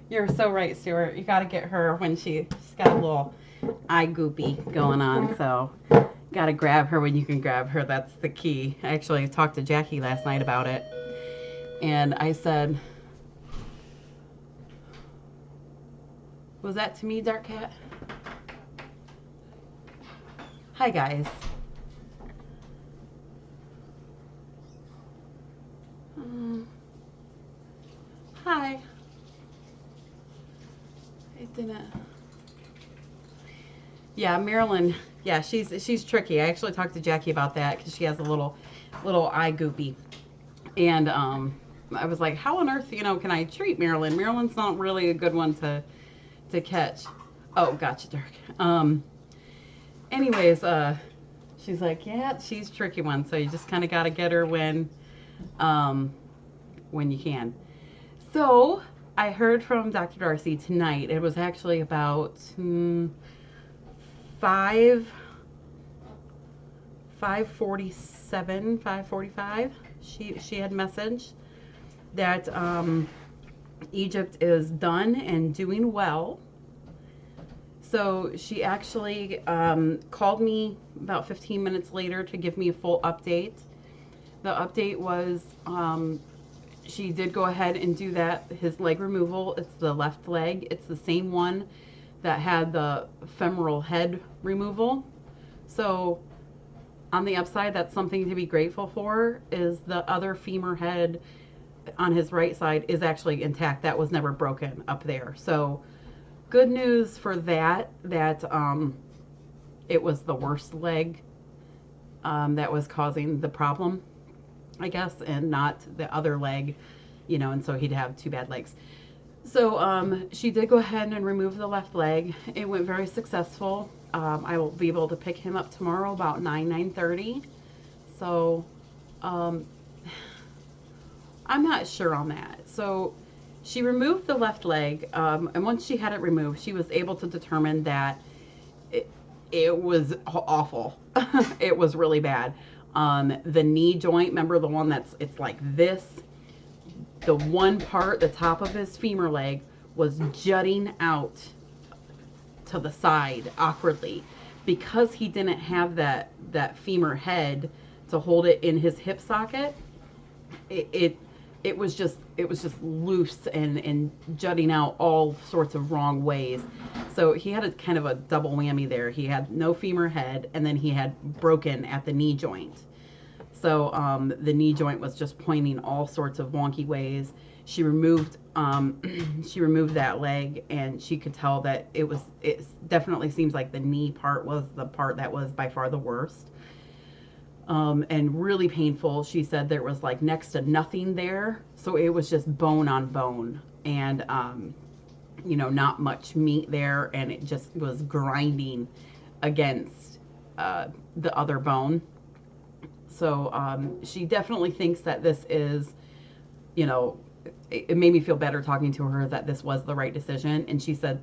You're so right, Stuart. You got to get her when she's got a little eye goopy going on. So, got to grab her when you can grab her. That's the key. I actually talked to Jackie last night about it. And I said, was that to me, Dark Cat? Hi, guys. Um, Hi. I didn't. Yeah, Marilyn. Yeah, she's tricky. I actually talked to Jackie about that because she has a little eye goopy, and I was like, how on earth, can I treat Marilyn? Marilyn's not really a good one to catch. Oh, gotcha, Dirk. Anyways, she's like, yeah, she's a tricky one. So you just kind of got to get her um, when you can. So I heard from Dr. Darcy tonight. It was actually about 5:47, 5:45. She had messaged that Egypt is done and doing well. So she actually called me about 15 minutes later to give me a full update. The update was she did go ahead and do his leg removal. It's the left leg. It's the same one that had the femoral head removal. So on the upside, that's something to be grateful for, is the other femur head on his right side is actually intact. That was never broken up there. So good news for that it was the worst leg that was causing the problem, I guess, and not the other leg, and so he'd have two bad legs. So she did go ahead and remove the left leg. It went very successful. I will be able to pick him up tomorrow about 9:30. So I'm not sure on that. So she removed the left leg, and once she had it removed, she was able to determine that it was awful. It was really bad. The knee joint, remember the one it's like this? The one part, the top of his femur leg, was jutting out to the side awkwardly because he didn't have that femur head to hold it in his hip socket. It was just loose and jutting out all sorts of wrong ways. So he had a kind of a double whammy there. He had no femur head, and then he had broken at the knee joint. So the knee joint was just pointing all sorts of wonky ways. She removed that leg, and she could tell that it definitely seems like the knee part was the part that was by far the worst. And really painful. She said there was like next to nothing there. So it was just bone on bone, and not much meat there, and it just was grinding against the other bone. So she definitely thinks that this is, it made me feel better talking to her that this was the right decision. And she said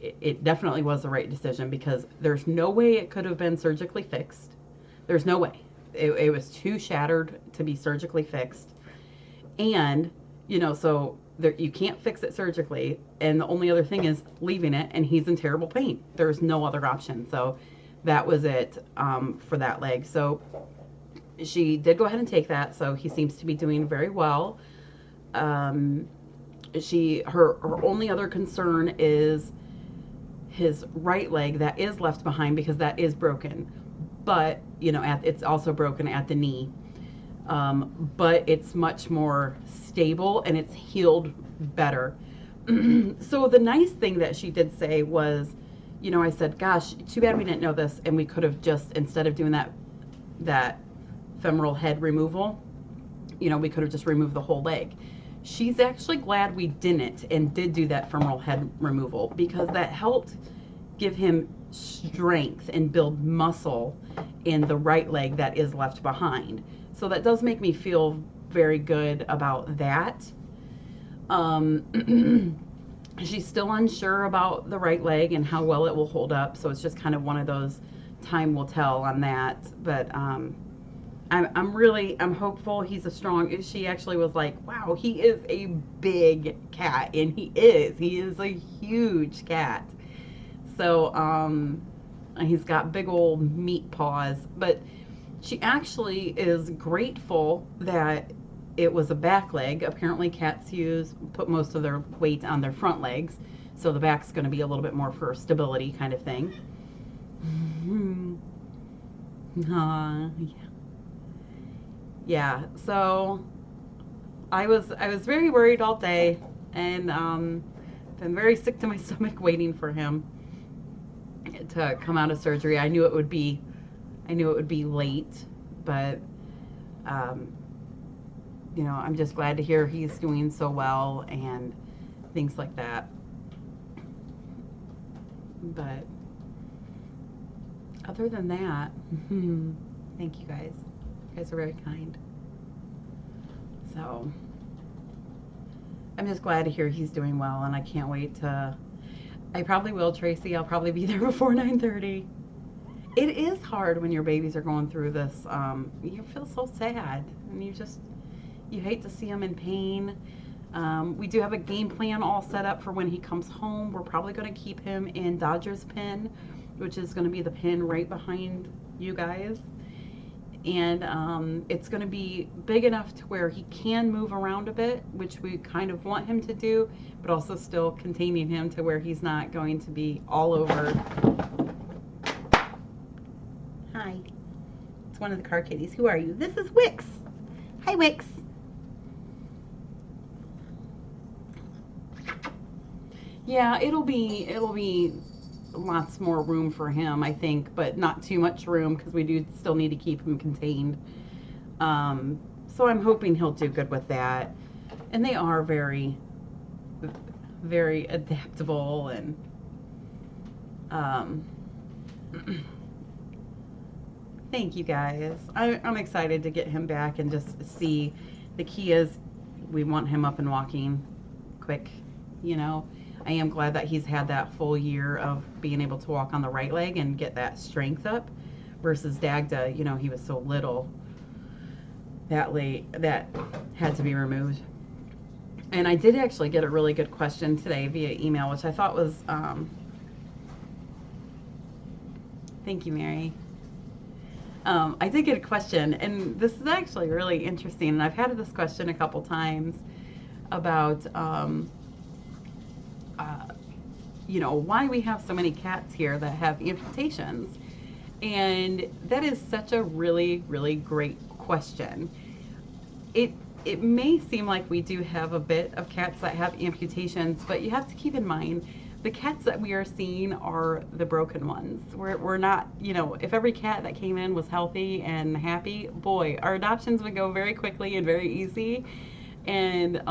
it definitely was the right decision because there's no way it could have been surgically fixed. There's no way. It was too shattered to be surgically fixed. And, so you can't fix it surgically. And the only other thing is leaving it, and he's in terrible pain. There's no other option. So that was it for that leg. So she did go ahead and take that. So he seems to be doing very well. Her only other concern is his right leg that is left behind because that is broken. But, it's also broken at the knee. But it's much more stable and it's healed better. So the nice thing that she did say was, I said, gosh, too bad we didn't know this, and we could have just, instead of doing that femoral head removal, we could have just removed the whole leg. She's actually glad we didn't and did do that femoral head removal because that helped give him strength and build muscle in the right leg that is left behind. So that does make me feel very good about that. She's still unsure about the right leg and how well it will hold up. So it's just kind of one of those, time will tell on that. But I'm hopeful. He's a strong. She actually was like, wow, he is a big cat, and he is a huge cat. So he's got big old meat paws, but she actually is grateful that it was a back leg. Apparently cats put most of their weight on their front legs, so the back's going to be a little bit more for stability kind of thing. Yeah. Yeah, so I was very worried all day, and been very sick to my stomach waiting for him to come out of surgery. I knew it would be late, but um, I'm just glad to hear he's doing so well and things like that. But other than that, thank you guys. You guys are very kind. So I'm just glad to hear he's doing well, and I can't wait to. I probably will, Tracy. I'll probably be there before 9:30. It is hard when your babies are going through this. You feel so sad, and you hate to see them in pain. We do have a game plan all set up for when he comes home. We're probably going to keep him in Dodger's pen, which is going to be the pen right behind you guys. And it's going to be big enough to where he can move around a bit, which we kind of want him to do, but also still containing him to where he's not going to be all over. Hi. It's one of the car kitties. Who are you? This is Wix. Hi, Wix. Yeah, it'll be lots more room for him, I think, but not too much room because we do still need to keep him contained. So I'm hoping he'll do good with that. And they are very, very adaptable, and um, thank you guys. I'm excited to get him back and just see. The key is we want him up and walking quick, you know. I am glad that he's had that full year of being able to walk on the right leg and get that strength up versus Dagda, he was so little that late that had to be removed. And I did actually get a really good question today via email, which I thought was, thank you, Mary. I did get a question, and this is actually really interesting. And I've had this question a couple times about, why we have so many cats here that have amputations. And that is such a really, really great question. It may seem like we do have a bit of cats that have amputations, but you have to keep in mind the cats that we are seeing are the broken ones. We're not, if every cat that came in was healthy and happy, boy, our adoptions would go very quickly and very easy, and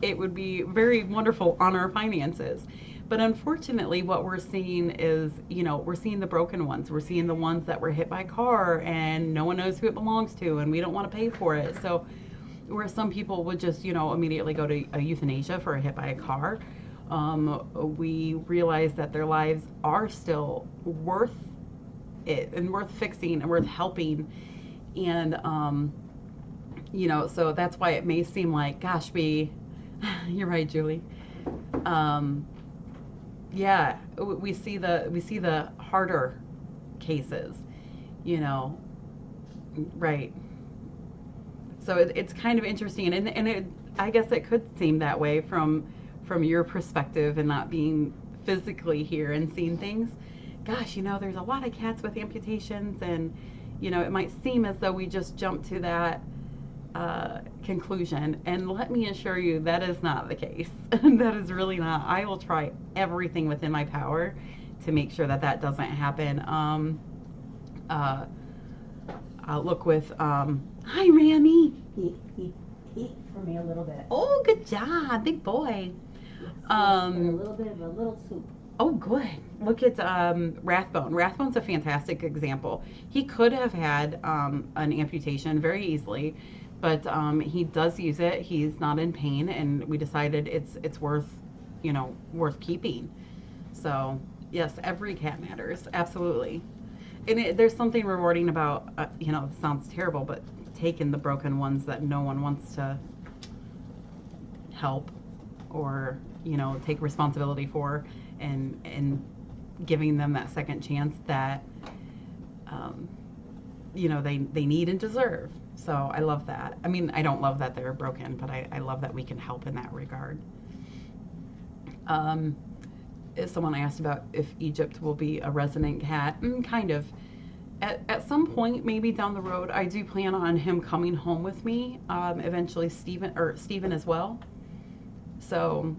it would be very wonderful on our finances. But unfortunately, what we're seeing is, we're seeing the broken ones. We're seeing the ones that were hit by a car and no one knows who it belongs to, and we don't want to pay for it. So where some people would just, immediately go to a euthanasia for a hit by a car, we realize that their lives are still worth it and worth fixing and worth helping. And, so that's why it may seem like, gosh, you're right, Julie. Yeah, we see the harder cases, right. So it's kind of interesting, and I guess it could seem that way from your perspective and not being physically here and seeing things. Gosh, there's a lot of cats with amputations, and it might seem as though we just jump to that conclusion. And let me assure you, that is not the case. That is really not. I will try everything within my power to make sure that doesn't happen. I'll look with, hi, Rami. For me a little bit. Oh, good job, big boy. A little bit of a little soup. Oh, good. Look at Rathbone. Rathbone's a fantastic example. He could have had an amputation very easily, but he does use it. He's not in pain, and we decided it's worth keeping. So yes, every cat matters, absolutely. And there's something rewarding about, you know, it sounds terrible, but taking the broken ones that no one wants to help or, you know, take responsibility for, and giving them that second chance that, you know, they need and deserve. So I love that. I mean, I don't love that they're broken, but I love that we can help in that regard. Someone asked about if Egypt will be a resident cat. Kind of. At some point, maybe down the road, I do plan on him coming home with me. Eventually, Steven as well. So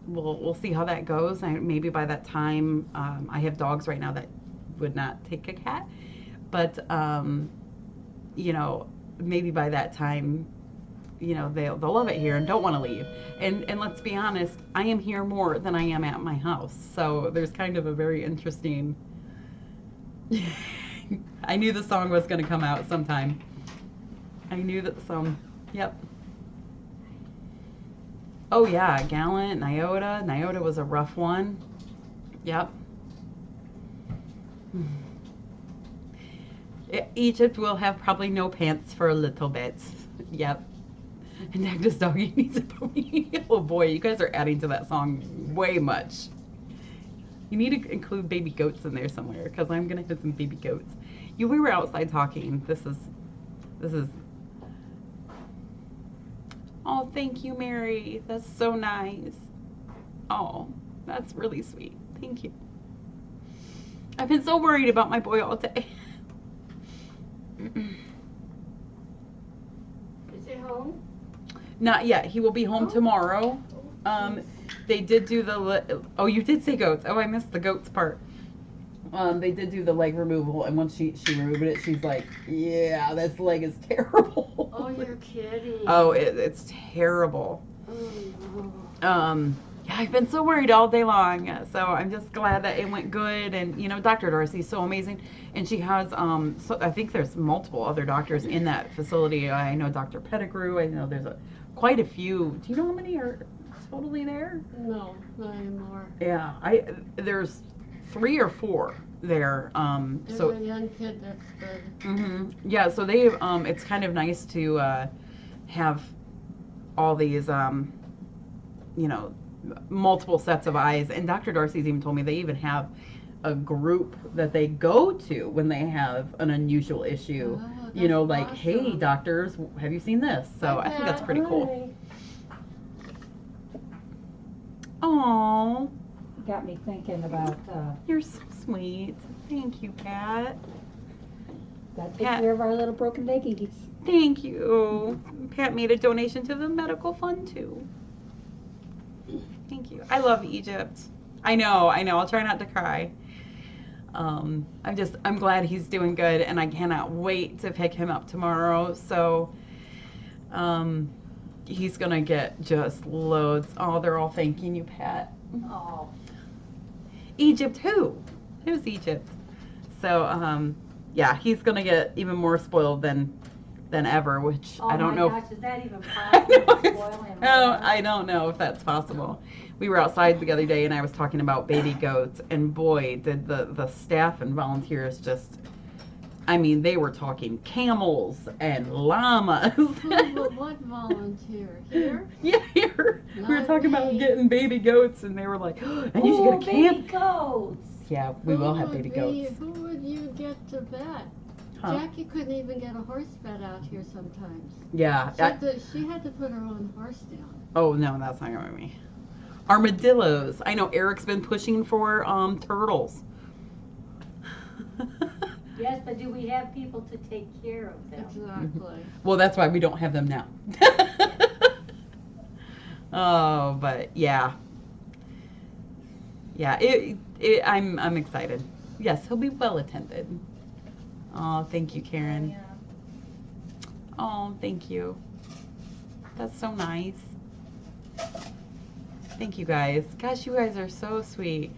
we'll see how that goes. Maybe by that time, I have dogs right now that would not take a cat, but you know, maybe by that time, you know, they'll love it here and don't want to leave. And let's be honest, I am here more than I am at my house. So there's kind of a very interesting. I knew the song was going to come out sometime. I knew that the song. Yep. Oh yeah, Gallant, Nyota. Nyota was a rough one. Yep. Egypt will have probably no pants for a little bit. Yep. And Agnes Doggy needs a pony. Oh boy, you guys are adding to that song way much. You need to include baby goats in there somewhere, because I'm gonna hit some baby goats. We were outside talking. This is. Oh, thank you, Mary. That's so nice. Oh, that's really sweet. Thank you. I've been so worried about my boy all day. Is he home? Not yet. He will be home tomorrow. They did do the. Oh, you did say goats. Oh, I missed the goats part. They did do the leg removal, and once she removed it, she's like, "Yeah, this leg is terrible." Oh, you're kidding. Oh, it's terrible. Oh. Yeah, I've been so worried all day long. So I'm just glad that it went good. And you know, Dr. Dorsey's so amazing, and she has so I think there's multiple other doctors in that facility. I know Dr. Pettigrew. I know there's quite a few. Do you know how many are totally there? No, not anymore. Yeah, there's 3 or 4 there. There's So a young kid that's good. mm-hmm. Yeah, so they it's kind of nice to have all these you know, multiple sets of eyes. And Dr. Dorsey's even told me they even have a group that they go to when they have an unusual issue. Oh, You know, like, awesome. hey, doctors, have you seen this? So I think that's pretty cool. Oh, Got me thinking about, you're so sweet. Thank you, Pat. gotta take Pat. care of our little broken leggies. Thank you. Pat made a donation to the medical fund too. Thank you. I love Egypt. I know. I'll try not to cry. I'm glad he's doing good, and I cannot wait to pick him up tomorrow. So, he's gonna get just loads. Oh, they're all thanking you, Pat. Oh. Egypt who? Who's Egypt? So, yeah, he's gonna get even more spoiled than ever, which I don't know. Oh my gosh, is that even I possible? know, to spoil him? I don't know if that's possible. We were outside the other day and I was talking about baby goats, and boy, did the staff and volunteers just, I mean, they were talking camels and llamas. What volunteer? Here? Yeah, here. We were Not talking about me. getting baby goats, and they were like, and you should get a baby camp. goats. Yeah, we will have baby goats. Who would you get to vet? Huh. Jackie couldn't even get a horse vet out here sometimes. Yeah. She had to put her own horse down. Oh, no, that's not going to be me. Armadillos. I know Eric's been pushing for turtles. Yes, but do we have people to take care of them? Exactly. Well, that's why we don't have them now. Oh, but yeah. Yeah, I'm excited. Yes, he'll be well attended. Oh, thank you, Karen. Oh, thank you. That's so nice. Thank you guys. Gosh, you guys are so sweet.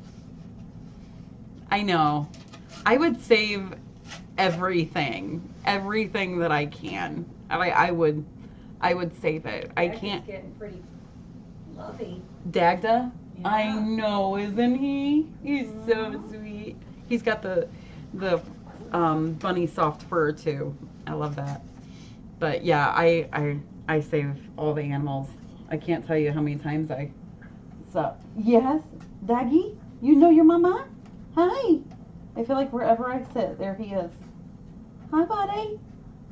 I know. I would save everything that I can. I would save it. I can't. He's getting pretty lovey. Dagda? Yeah. I know, isn't he? He's so sweet. He's got the bunny soft fur too. I love that. But yeah, I save all the animals. I can't tell you how many times I. So yes, Daggy, you know your mama. Hi. I feel like wherever I sit, there he is. Hi, buddy.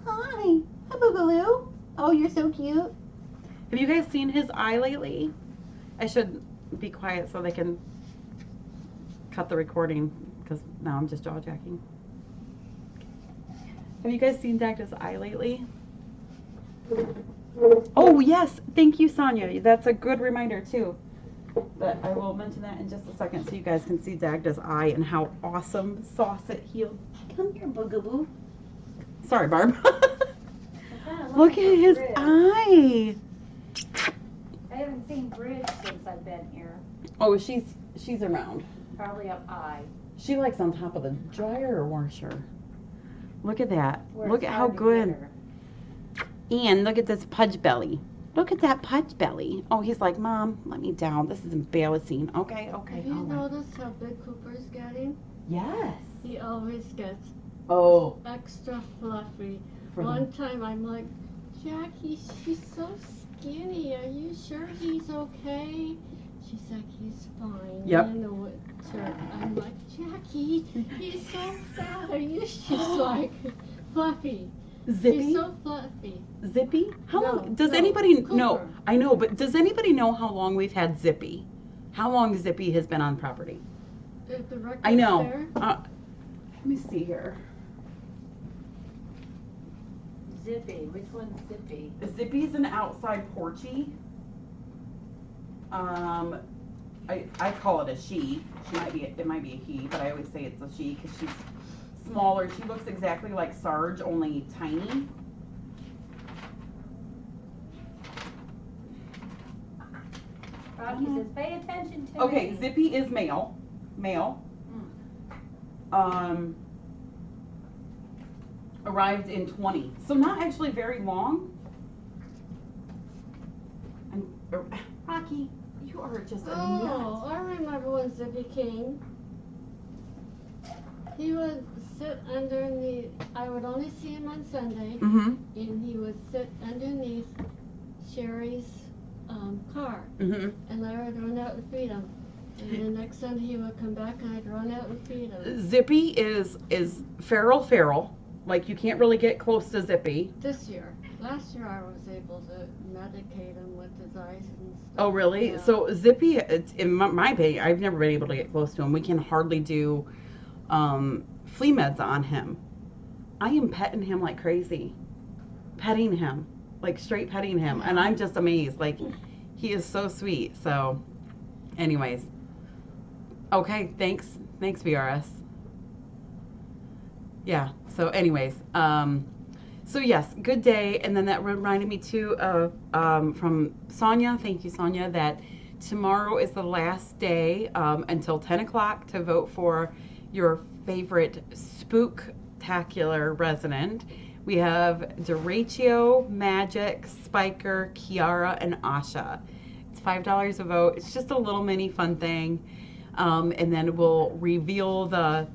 Hi. Hi, Boogaloo. Oh, you're so cute. Have you guys seen his eye lately? I should be quiet so they can cut the recording because now I'm just jaw jacking. Have you guys seen Dagda's eye lately? Oh yes, thank you, Sonia. That's a good reminder too. But I will mention that in just a second so you guys can see Dagda's eye and how awesome sauce it healed. Come here, Boogaboo. Sorry, Barb. Look at his eye. I haven't seen Bridge since I've been here. Oh, she's around. Probably up high. She likes on top of the dryer washer. Look at that. Where Look it's at how hard to good. get her. And look at this pudge belly. Look at that pudge belly. Oh, he's like, Mom, let me down. This is embarrassing. Okay, okay. Have you all right. noticed how big Cooper's getting? Yes. He always gets Oh. extra fluffy. For One time I'm like, Jackie, she's so skinny. Are you sure he's okay? She's like, he's fine. Yep. In the winter, I'm like, Jackie, he's so fat. Are you? She's like, fluffy. Zippy? He's so fluffy. Zippy? How No, long? Does no, anybody Cooper. know? I know, but does anybody know how long we've had Zippy? How long Zippy has been on property? The record's I know. there. Let me see here. Zippy. Which one's Zippy? Zippy's an outside porchy. I call it a she. It might be a he, but I always say it's a she because she's smaller. She looks exactly like Sarge, only tiny. Rocky says, pay attention to Okay, me. Zippy is male. Male. Arrived in 20. So not actually very long. And Rocky, you are just a Oh, nut. I remember when Zippy came. He would sit underneath. I would only see him on Sunday, Mm-hmm. and he would sit underneath Sherry's car, Mm-hmm. and I would run out and feed him. And the next Sunday he would come back, and I'd run out and feed him. Zippy is feral. Like you can't really get close to Zippy. This year, last year I was able to medicate him with his eyes and stuff. Oh, really? Yeah. So Zippy, it's, in my opinion, I've never been able to get close to him. We can hardly do flea meds on him. I am petting him like crazy. Petting him. Like straight petting him. And I'm just amazed. Like, he is so sweet. So, anyways. Okay, thanks. Thanks, VRS. Yeah, so anyways. So yes, good day. And then that reminded me too of from Sonia. Thank you, Sonia, that tomorrow is the last day until 10 o'clock to vote for your favorite spooktacular resident. We have Derecho, Magic, Spiker, Kiara, and Asha. It's $5 a vote. It's just a little mini fun thing. And then we'll reveal the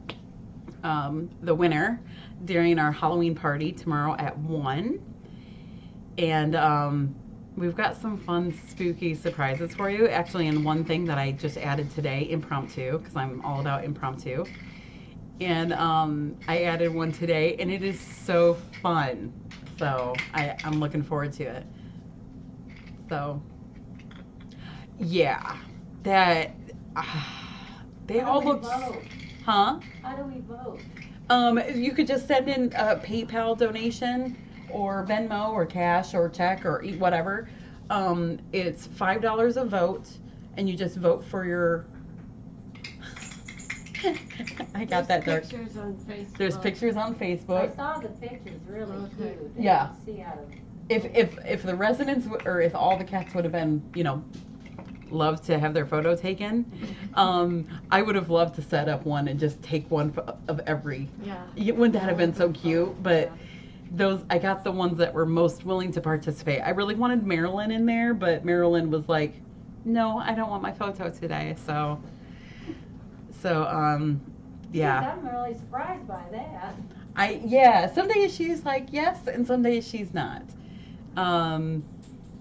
winner during our Halloween party tomorrow at 1. And we've got some fun, spooky surprises for you. Actually, and one thing that I just added today, impromptu, because I'm all about impromptu. And I added one today, and it is so fun. So I'm looking forward to it. So, yeah. That, they all look... Vote? Huh? How do we vote? You could just send in a PayPal donation or Venmo or cash or check or whatever. It's $5 a vote, and you just vote for your... I got that dark. There's pictures on Facebook. There's pictures on I Facebook. saw the pictures, really Okay. cute. Yeah. See how to... If the residents or if all the cats would have been, love to have their photo taken, I would have loved to set up one and just take one of every. Yeah. Wouldn't that have been so cute? But I got the ones that were most willing to participate. I really wanted Marilyn in there, but Marilyn was like, no, I don't want my photo today. So Geez, yeah. I'm really surprised by that. Yeah, some days she's like yes, and some days she's not.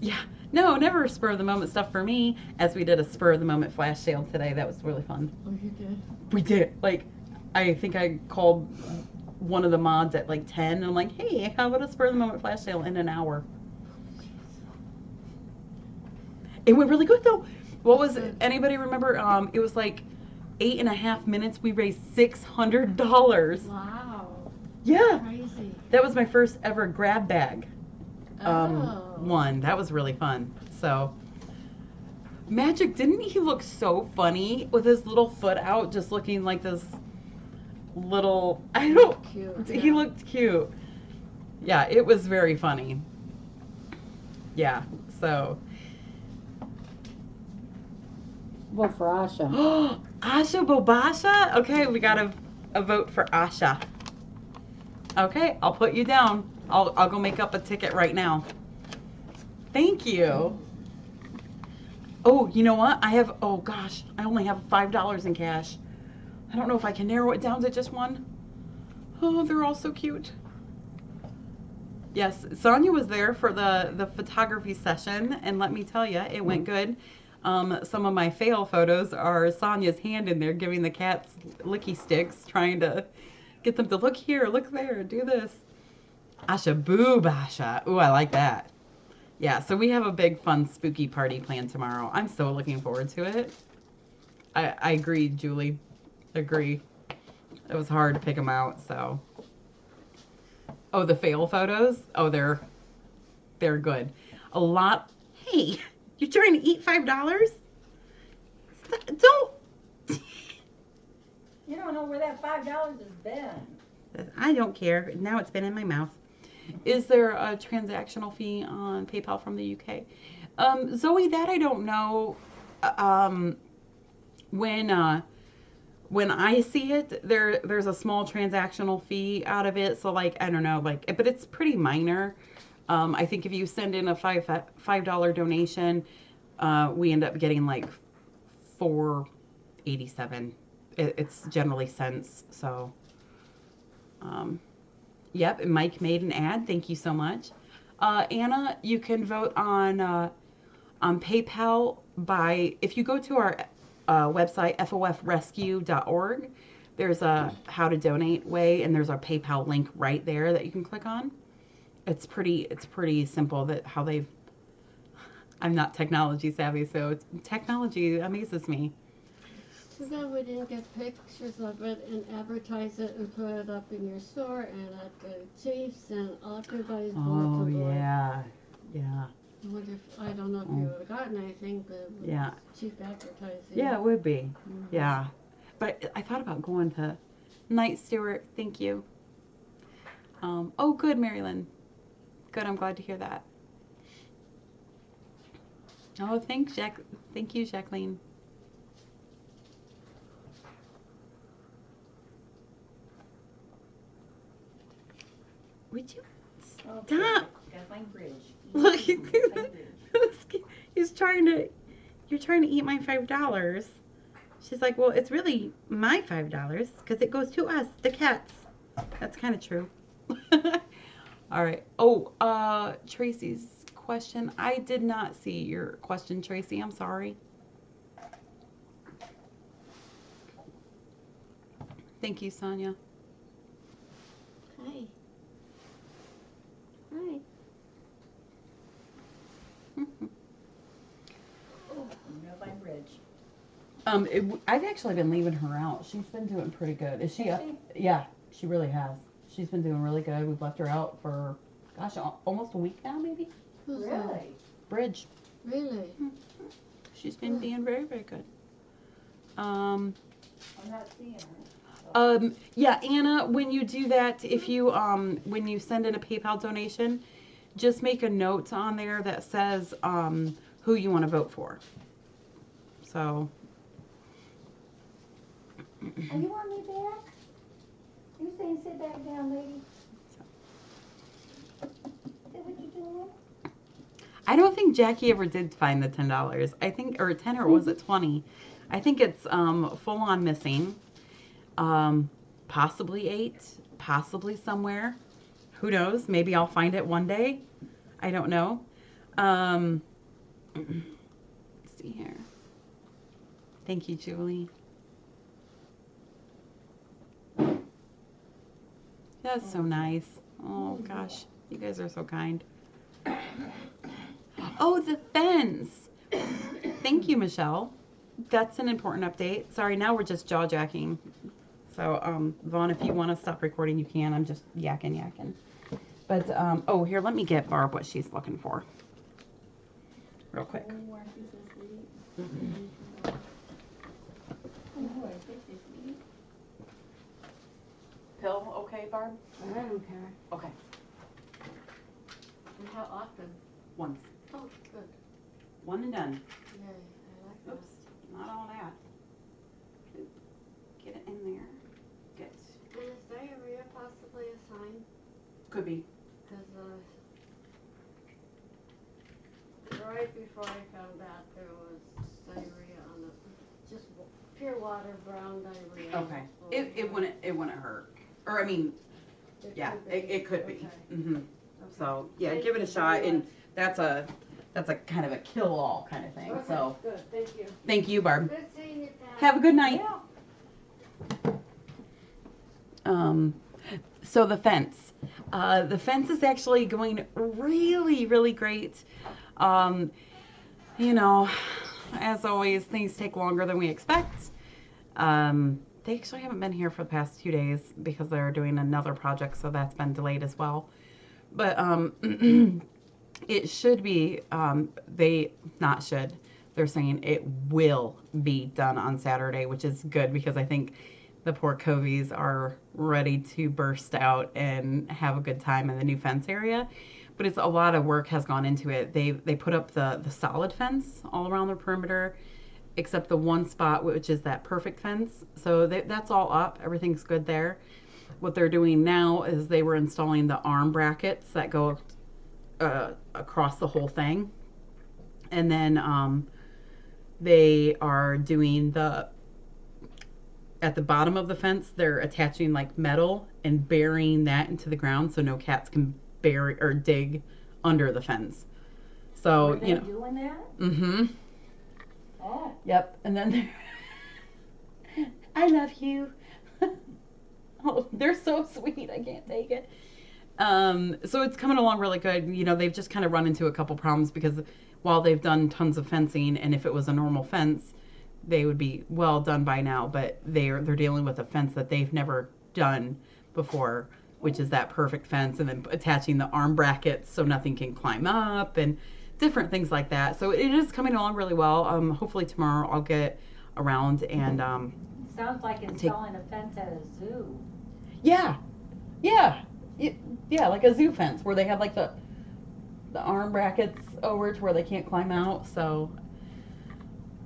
Yeah, no, never spur of the moment stuff for me. As we did a spur of the moment flash sale today, that was really fun. Oh, you did? We did. Like, I think I called one of the mods at like 10, and I'm like, hey, how about a spur of the moment flash sale in an hour? It went really good though. What was it? Anybody remember? It was like 8.5 minutes. We raised $600. Wow. Yeah, Crazy. that was my first ever grab bag. Oh. One that was really fun. So Magic, didn't he look so funny with his little foot out, just looking like this little? I don't. Cute. He looked cute. Yeah, it was very funny. Yeah. So. Vote for Asha. Asha Bobasha. Okay, we got a vote for Asha. Okay, I'll put you down. I'll go make up a ticket right now. Thank you. Oh, you know what? Oh gosh, I only have $5 in cash. I don't know if I can narrow it down to just one. Oh, they're all so cute. Yes, Sonia was there for the photography session, and let me tell you, it went good. Some of my fail photos are Sonia's hand in there giving the cats licky sticks, trying to get them to look here, look there, do this. Asha boo basha. Ooh, I like that. Yeah, so we have a big fun spooky party planned tomorrow. I'm so looking forward to it. I agree, Julie. Agree. It was hard to pick them out, so. Oh, the fail photos? Oh, they're good. A lot. Hey, you're trying to eat $5? Don't. You don't know where that $5 has been. I don't care. Now it's been in my mouth. Is there a transactional fee on PayPal from the UK? Zoe, that I don't know. When I see it, there's a small transactional fee out of it. So like I don't know, like, but it's pretty minor. I think if you send in a $5 donation, we end up getting like $4.87. It's generally cents. So. Yep, and Mike made an ad. Thank you so much. Anna, you can vote on PayPal if you go to our website, FOFrescue.org, there's a how to donate way, and there's a PayPal link right there that you can click on. It's pretty simple I'm not technology savvy, so technology amazes me. Too bad we didn't get pictures of it and advertise it and put it up in your store and at the Chiefs and everybody's bulletin board. Yeah. I don't know if you would have gotten anything, but it was cheap advertising. Yeah, it would be. Mm-hmm. Yeah. But I thought about going to Night Stewart. Thank you. Oh, good, Marilyn. Good. I'm glad to hear that. Oh, thanks, Jack. Thank you, Jacqueline. Would you stop? Got my bridge. Look, you're trying to eat my $5. She's like, well, it's really my $5 because it goes to us, the cats. That's kind of true. All right. Oh, Tracy's question. I did not see your question, Tracy. I'm sorry. Thank you, Sonia. Hi. My bridge. I've actually been leaving her out. She's been doing pretty good. Is she up? Yeah, she really has. She's been doing really good. We've left her out for, gosh, almost a week now, maybe. Really? Bridge. Really? Mm-hmm. She's been being very, very good. I'm not seeing her. Yeah, Anna, when you do that, if you when you send in a PayPal donation, just make a note on there that says who you want to vote for. So. Are you want me back? You saying sit back down, lady? Is that what you're doing? I don't think Jackie ever did find the $10. I think, or 10, or was it 20? I think it's full on missing. Possibly 8, possibly somewhere. Who knows? Maybe I'll find it one day. I don't know. Let's see here. Thank you, Julie. That's so nice. Oh gosh, you guys are so kind. Oh, the fence. Thank you, Michelle. That's an important update. Sorry, now we're just jaw jacking. So, Vaughn, if you want to stop recording, you can. I'm just yakking. But, oh, here, let me get Barb what she's looking for. Real quick. Pill okay, Barb? I don't care. Okay. And how often? Once. Oh, good. One and done. Yay, I like that. Oops, not all that. Get it in there. Good. And is diarrhea possibly a sign? Could be. Because right before I found that, there was diarrhea on the, just pure water, brown diarrhea. Okay. It wouldn't hurt. Or, I mean, yeah, it could be. Okay. Mm-hmm. So, yeah, Thank give it a you shot. very And much. that's a kind of a kill-all kind of thing. Okay, So, good, thank you. thank you, Barb. Good seeing you, Pat. Have a good night. Yeah. So the fence. The fence is actually going really, really great. You know, as always, things take longer than we expect. They actually haven't been here for the past 2 days because they're doing another project, so that's been delayed as well. But it should be, they're saying it will be done on Saturday, which is good because I think the poor Covies are ready to burst out and have a good time in the new fence area. But it's a lot of work has gone into it. They put up the solid fence all around the perimeter, except the one spot, which is that perfect fence. So that's all up. Everything's good there. What they're doing now is they were installing the arm brackets that go across the whole thing. And then they are doing at the bottom of the fence, they're attaching like metal and burying that into the ground so no cats can bury or dig under the fence. So, Were they doing that? Mm-hmm. Oh. Yep. And then I love you. Oh, they're so sweet. I can't take it. So it's coming along really good. You know, they've just kind of run into a couple problems because while they've done tons of fencing, and if it was a normal fence, they would be well done by now, but they're dealing with a fence that they've never done before, which is that perfect fence, and then attaching the arm brackets so nothing can climb up and different things like that. So it is coming along really well. Hopefully tomorrow I'll get around and Sounds like installing a fence at a zoo. yeah, like a zoo fence where they have like the arm brackets over to where they can't climb out. So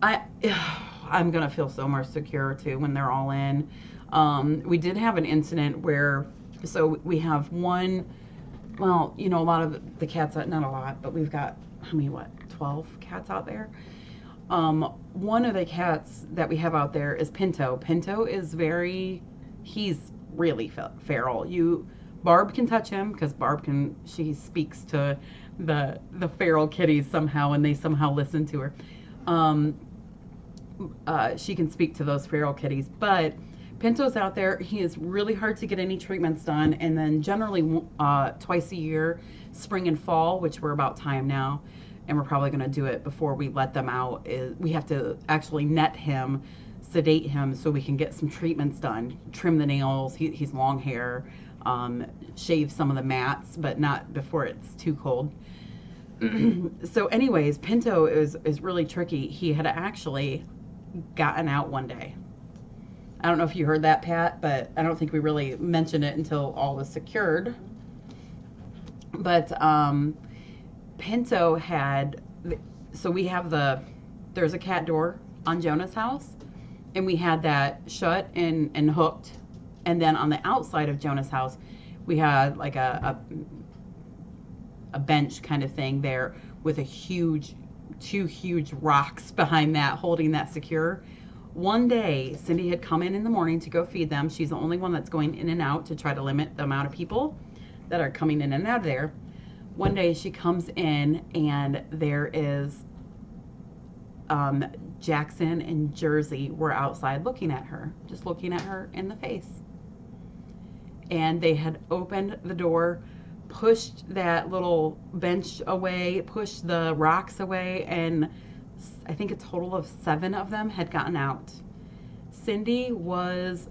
I'm gonna feel so much secure too when they're all in. We did have an incident where, so we have one, well, you know, a lot of the cats, not a lot, but we've got, 12 cats out there. One of the cats that we have out there is Pinto. Pinto is he's really feral. Barb can touch him because she speaks to the feral kitties somehow, and they somehow listen to her. She can speak to those feral kitties, but Pinto's out there. He is really hard to get any treatments done, and then generally twice a year, spring and fall, which we're about time now, and we're probably going to do it before we let them out, is we have to actually net him, sedate him so we can get some treatments done, trim the nails, he's long hair, shave some of the mats, but not before it's too cold. So anyways, Pinto is really tricky. He had actually gotten out one day. I don't know if you heard that, Pat, but I don't think we really mentioned it until all was secured. But Pinto had, so we have there's a cat door on Jonah's house, and we had that shut and hooked. And then on the outside of Jonah's house, we had like a bench kind of thing there with two huge rocks behind that, holding that secure. One day, Cindy had come in the morning to go feed them. She's the only one that's going in and out to try to limit the amount of people that are coming in and out of there. One day she comes in and there is Jackson and Jersey were outside looking at her, just looking at her in the face. And they had opened the door, pushed that little bench away, pushed the rocks away, and I think a total of 7 of them had gotten out. Cindy was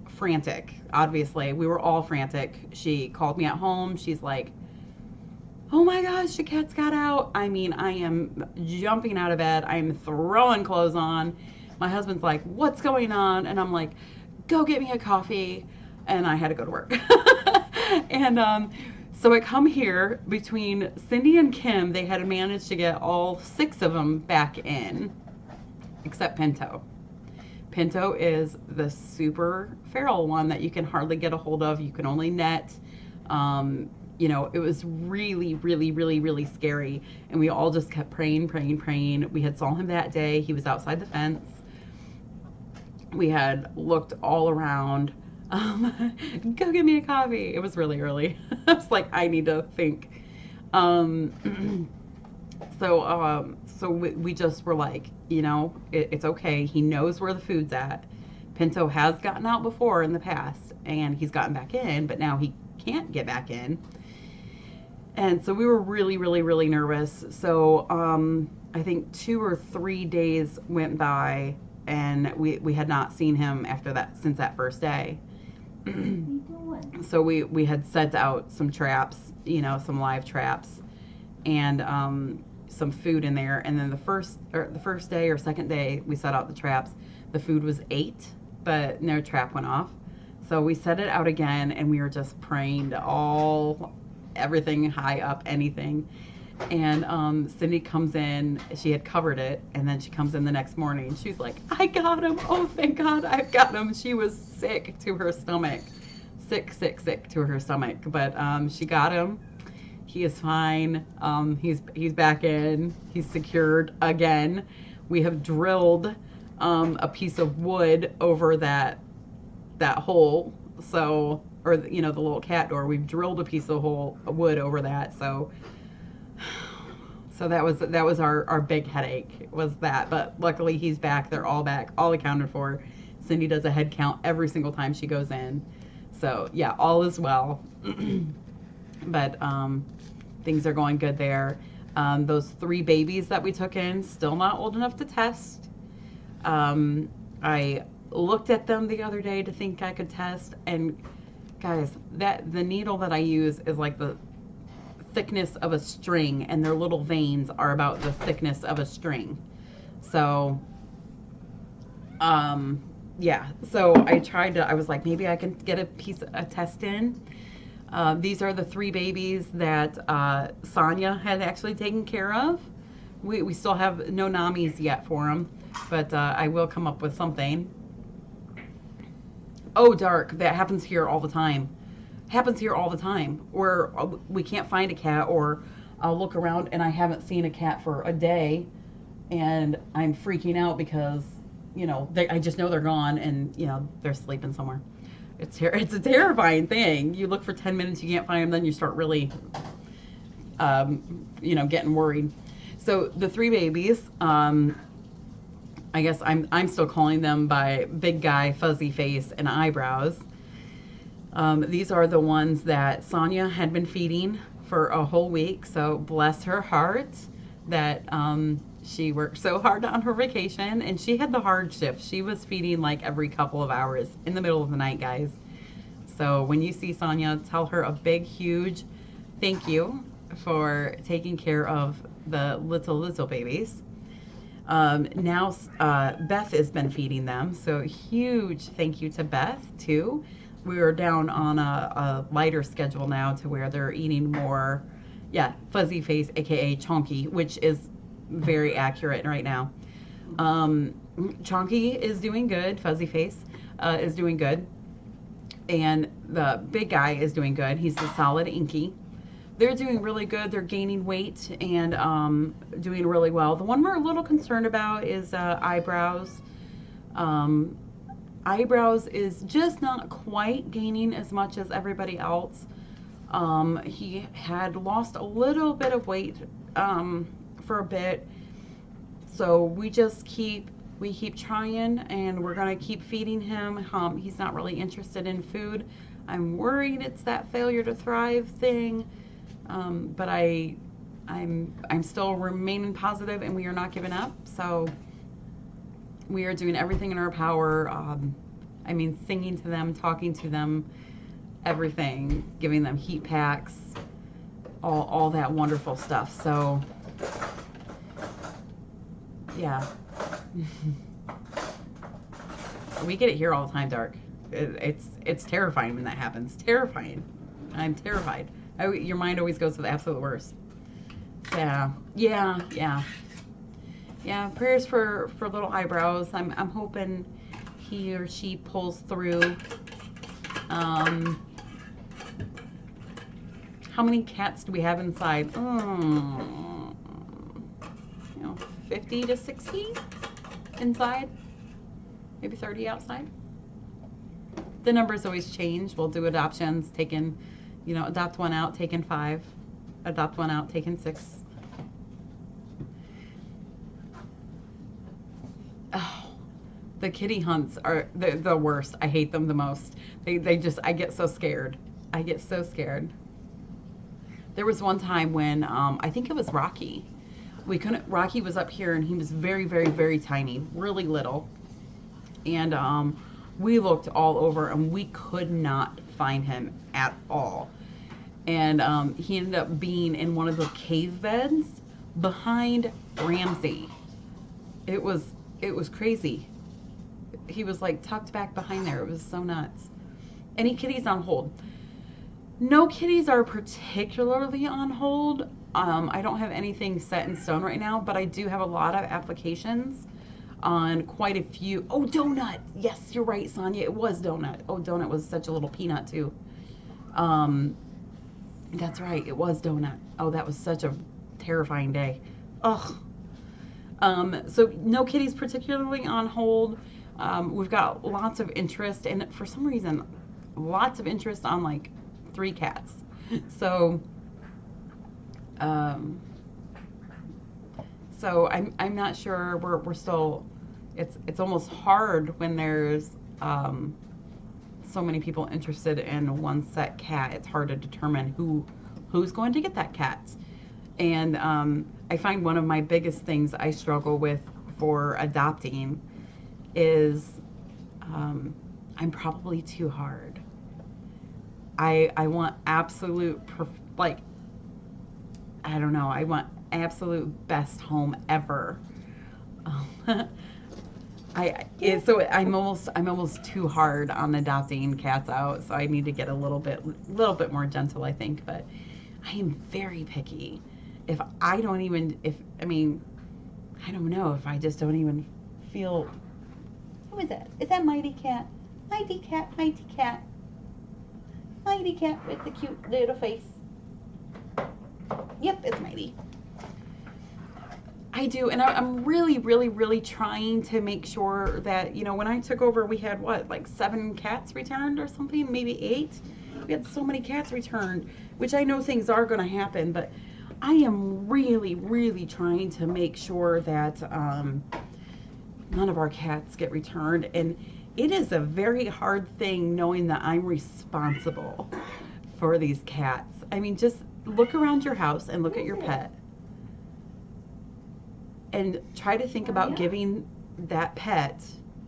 frantic, obviously. We were all frantic. She called me at home. She's like, oh my gosh, the cats got out. I mean, I am jumping out of bed. I'm throwing clothes on. My husband's like, what's going on? And I'm like, go get me a coffee. And I had to go to work. And so I come here. Between Cindy and Kim, they had managed to get all 6 of them back in, except Pinto. Pinto is the super feral one that you can hardly get a hold of. You can only net. You know, it was really, really, really, really scary. And we all just kept praying. We had saw him that day. He was outside the fence. We had looked all around. Go get me a coffee. It was really early. I was like, I need to think. So we just were like, you know, it's okay. He knows where the food's at. Pinto has gotten out before in the past, and he's gotten back in, but now he can't get back in. And so we were really, really, really nervous. So I think 2 or 3 days went by, and we had not seen him after that, since that first day. So we had set out some traps, you know, some live traps, and some food in there. And then the first day or second day we set out the traps, the food was 8, but no trap went off. So we set it out again, and we were just praying to everything high up, anything. And Cindy comes in, she had covered it, and then she comes in the next morning. She's like, I got him. Oh, thank God, I've got him. She was sick to her stomach. Sick to her stomach. But she got him. He is fine. He's back in. He's secured again. We have drilled a piece of wood over that hole. So, or you know, the little cat door. We've drilled a piece of wood over that. So that was our big headache, was that. But luckily he's back. They're all back, all accounted for. Cindy does a head count every single time she goes in. So yeah, all is well. But things are going good there. Those 3 babies that we took in, still not old enough to test. I looked at them the other day to think I could test, and guys, the needle that I use is like the thickness of a string, and their little veins are about the thickness of a string. So yeah, so I was like, maybe I can get a test in. These are the 3 babies that Sonia had actually taken care of. We still have no NAMIs yet for them, but I will come up with something. Oh, Dark, that happens here all the time. Where we can't find a cat, or I'll look around and I haven't seen a cat for a day, and I'm freaking out because, you know, I just know they're gone, and, you know, they're sleeping somewhere. It's a terrifying thing. You look for 10 minutes, you can't find them, then you start really, you know, getting worried. So the 3 babies, I guess I'm still calling them by big guy, fuzzy face, and eyebrows. These are the ones that Sonia had been feeding for a whole week. So bless her heart that she worked so hard on her vacation, and she had the hard shift. She was feeding like every couple of hours in the middle of the night, guys. So when you see Sonia, tell her a big, huge thank you for taking care of the little babies. Now Beth has been feeding them, so huge thank you to Beth too. We are down on a lighter schedule now, to where they're eating more, fuzzy face, aka Chonky, which is very accurate right now. Chonky is doing good. Fuzzy face is doing good, and the big guy is doing good. He's the solid Inky. They're doing really good. They're gaining weight and doing really well. The one we're a little concerned about is Eyebrows. Eyebrows is just not quite gaining as much as everybody else. He had lost a little bit of weight for a bit, so we keep trying, and we're gonna keep feeding him. He's not really interested in food. I'm worried it's that failure to thrive thing, but I'm still remaining positive, and we are not giving up. So we are doing everything in our power. I mean, singing to them, talking to them, everything, giving them heat packs, all that wonderful stuff. So, yeah. We get it here all the time, Dark. It's terrifying when that happens. Terrifying. I'm terrified. Your mind always goes to the absolute worst. Yeah. Prayers for little Eyebrows. I'm hoping he or she pulls through. How many cats do we have inside? 50 to 60 inside. Maybe 30 outside. The numbers always change. We'll do adoptions, taking, adopt one out, taking 5. Adopt one out, taking 6. Oh, the kitty hunts are the worst. I hate them the most. They just, I get so scared. There was one time when, I think it was Rocky. Rocky was up here, and he was very, very, very tiny, really little. And we looked all over, and we could not find him at all. And he ended up being in one of the cave beds behind Ramsey. It was crazy. He was like tucked back behind there. It was so nuts. Any kitties on hold? No kitties are particularly on hold. I don't have anything set in stone right now, but I do have a lot of applications on quite a few. Oh, Donut. Yes, you're right, Sonia. It was Donut. Oh, Donut was such a little peanut too. That's right. It was Donut. Oh, that was such a terrifying day. Ugh. So no kitties particularly on hold. We've got lots of interest, and for some reason, lots of interest on like 3 cats. So, I'm not sure. We're still. It's almost hard when there's so many people interested in one set cat. It's hard to determine who's going to get that cat. And I find one of my biggest things I struggle with for adopting is I'm probably too hard. I want absolute, I don't know, I want absolute best home ever. So I'm almost too hard on adopting cats out, so I need to get a little bit more gentle, I think. But I am very picky. I don't know, if I just don't even feel. Who is that? Is that Mighty Cat? Mighty Cat with the cute little face. Yep, it's Mighty. I do, and I'm really, really, really trying to make sure that, when I took over, we had, 7 cats returned or something, maybe 8? We had so many cats returned, which I know things are going to happen, but I am really, really trying to make sure that none of our cats get returned, and it is a very hard thing knowing that I'm responsible for these cats. I mean, just look around your house and look at your pet. And try to think about giving that pet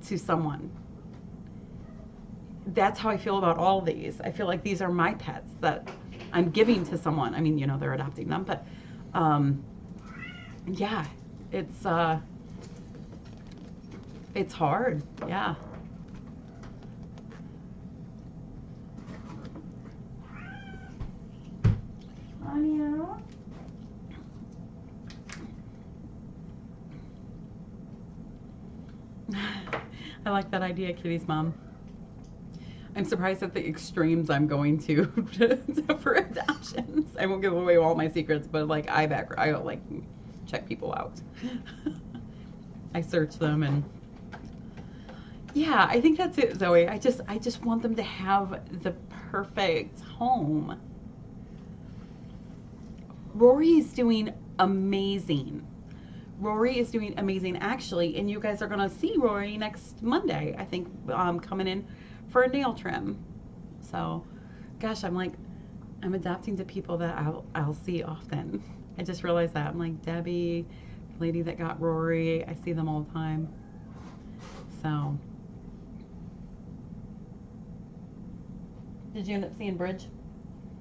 to someone. That's how I feel about all these. I feel like these are my pets that I'm giving to someone. I mean, they're adopting them, but yeah, it's hard. Yeah. Anya? I like that idea, Kitty's mom. I'm surprised at the extremes I'm going to for adoptions. I won't give away all my secrets, but I check people out. I search them, and Yeah, I think that's it, Zoe. I just want them to have the perfect home. Rory is doing amazing. Rory is doing amazing, actually, and you guys are gonna see Rory next Monday. I think coming in for a nail trim. So, gosh, I'm adapting to people that I'll see often. I just realized that. I'm like Debbie, the lady that got Rory. I see them all the time. So, did you end up seeing Bridge?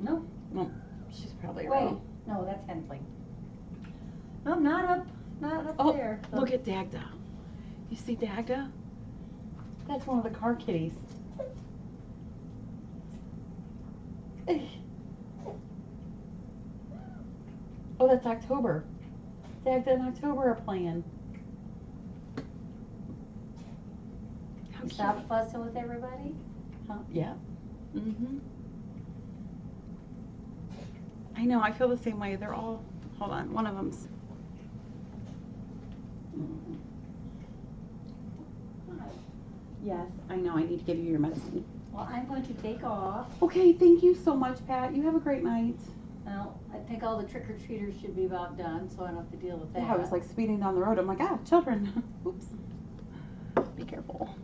No, Well, she's probably wait, around. no, that's Hensley. No, not up Oh, there. So- look at Dagda. You see Dagda? That's one of the car kitties. Oh, that's October. Dagda and October are playing. How You cute. stop fussing with everybody? Huh? Yeah. I know, I feel the same way. They're all, hold on, one of them's. Yes, I know, I need to give you your medicine. Well, I'm going to take off. Okay, thank you so much, Pat. You have a great night. Well, I think all the trick-or-treaters should be about done, so I don't have to deal with that. Yeah, I was like speeding down the road. I'm like, children. Oops. Be careful.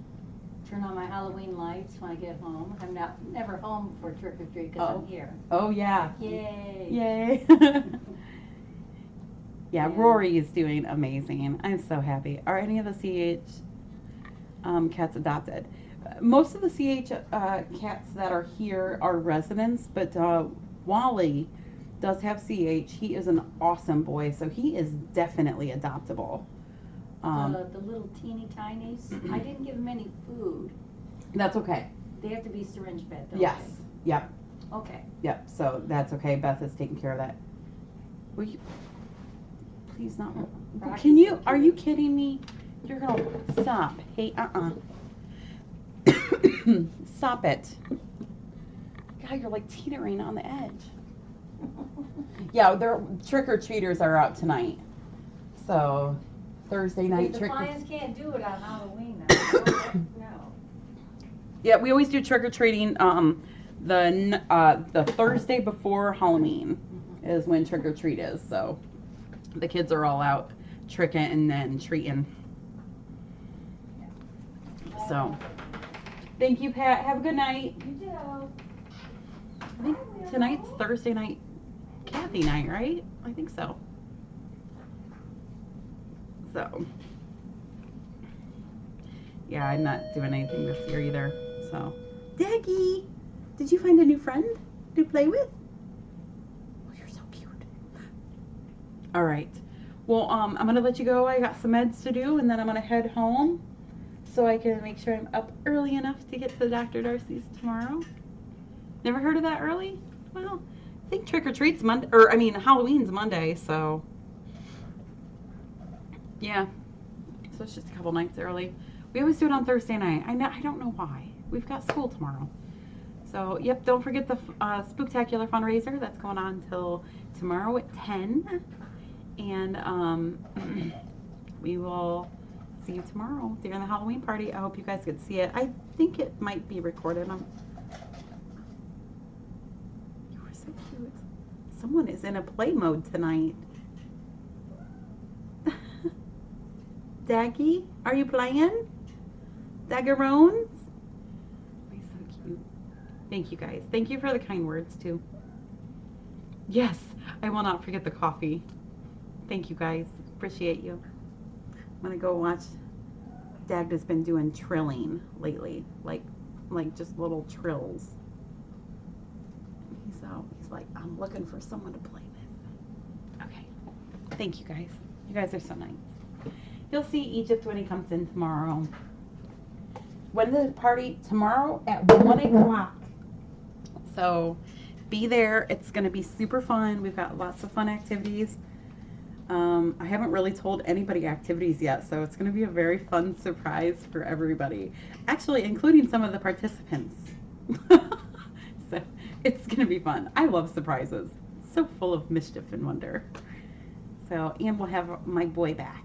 Turn on my Halloween lights when I get home. I'm never home for trick-or-treat because I'm here. Oh, yeah. Yay. Yay. Yeah, Rory is doing amazing. I'm so happy. Are any of the CH cats adopted? Most of the CH cats that are here are residents, but Wally does have CH. He is an awesome boy, so he is definitely adoptable. The little teeny tinies, I didn't give them any food. That's okay. They have to be syringe fed, don't Yes. they? Yep. Okay. Yep. So that's okay. Beth is taking care of that. Will you please not? Rocky's Can you? so Are cute. you kidding me? You're gonna stop. Hey, Stop it. God, you're like teetering on the edge. Yeah, their trick-or-treaters are out tonight. So Thursday night The trick. Felines can't do it on Halloween though. No. Yeah, we always do trick-or-treating the Thursday before Halloween is when trick-or-treat is. So the kids are all out tricking and then treating. So thank you, Pat. Have a good night. You do. I think tonight's Thursday night Kathy night, right? I think so. So, yeah, I'm not doing anything this year either. So, Daggy, did you find a new friend to play with? Oh, you're so cute. All right. Well, I'm gonna let you go. I got some meds to do, and then I'm gonna head home so I can make sure I'm up early enough to get to Dr. Darcy's tomorrow. Never heard of that early? Well, I think trick or treat's Monday, or I mean Halloween's Monday, so yeah. So it's just a couple nights early. We always do it on Thursday night. I don't know why. We've got school tomorrow. So yep, don't forget the Spooktacular fundraiser that's going on until tomorrow at 10. And we will see you tomorrow during the Halloween party. I hope you guys could see it. I think it might be recorded. You were so cute. Someone is in a play mode tonight. Daggy, are you playing? Daggerones? He's so cute. Thank you guys. Thank you for the kind words too. Yes, I will not forget the coffee. Thank you guys. Appreciate you. I'm gonna go watch. Dagda's been doing trilling lately, like just little trills. He's like, I'm looking for someone to play with. Okay. Thank you guys. You guys are so nice. You'll see Egypt when he comes in tomorrow. When the party? Tomorrow at 1 o'clock. So be there. It's going to be super fun. We've got lots of fun activities. I haven't really told anybody activities yet, so it's going to be a very fun surprise for everybody. Actually, including some of the participants. So it's going to be fun. I love surprises. It's so full of mischief and wonder. So, and we'll have my boy back.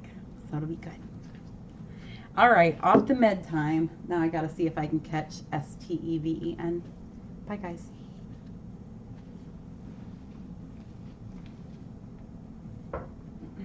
So it'll be good. All right, off to med time. Now I got to see if I can catch Steven. Bye, guys.